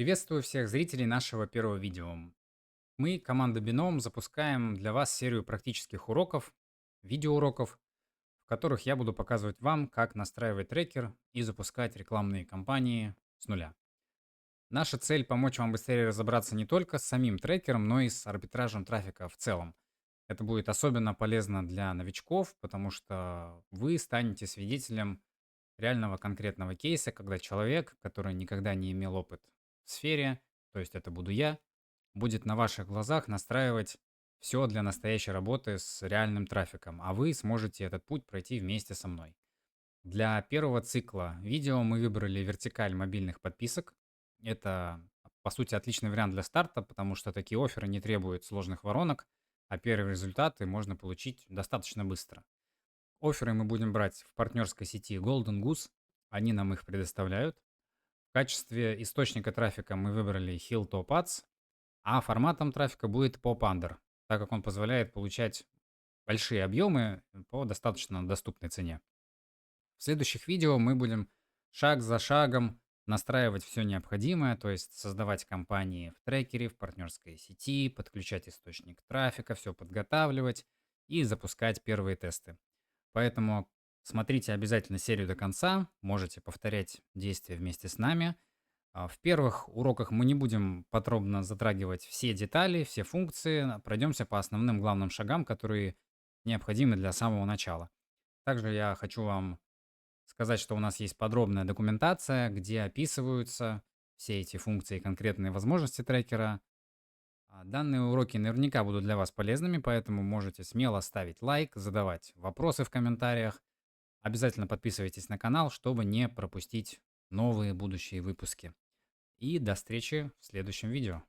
Приветствую всех зрителей нашего первого видео. Мы, команда Бином, запускаем для вас серию практических уроков, видеоуроков, в которых я буду показывать вам, как настраивать трекер и запускать рекламные кампании с нуля. Наша цель — помочь вам быстрее разобраться не только с самим трекером, но и с арбитражем трафика в целом. Это будет особенно полезно для новичков, потому что вы станете свидетелем реального конкретного кейса, когда человек, который никогда не имел опыт в сфере, то есть это буду я, будет на ваших глазах настраивать все для настоящей работы с реальным трафиком, а вы сможете этот путь пройти вместе со мной. Для первого цикла видео мы выбрали вертикаль мобильных подписок. Это, по сути, отличный вариант для старта, потому что такие офферы не требуют сложных воронок, а первые результаты можно получить достаточно быстро. Офферы мы будем брать в партнерской сети Golden Goose, они нам их предоставляют. В качестве источника трафика мы выбрали Hilltop Ads, а форматом трафика будет Pop-Under, так как он позволяет получать большие объемы по достаточно доступной цене. В следующих видео мы будем шаг за шагом настраивать все необходимое, то есть создавать кампании в трекере, в партнерской сети, подключать источник трафика, все подготавливать и запускать первые тесты. Поэтому смотрите обязательно серию до конца, можете повторять действия вместе с нами. В первых уроках мы не будем подробно затрагивать все детали, все функции, пройдемся по основным главным шагам, которые необходимы для самого начала. Также я хочу вам сказать, что у нас есть подробная документация, где описываются все эти функции и конкретные возможности трекера. Данные уроки наверняка будут для вас полезными, поэтому можете смело ставить лайк, задавать вопросы в комментариях. Обязательно подписывайтесь на канал, чтобы не пропустить новые будущие выпуски. И до встречи в следующем видео.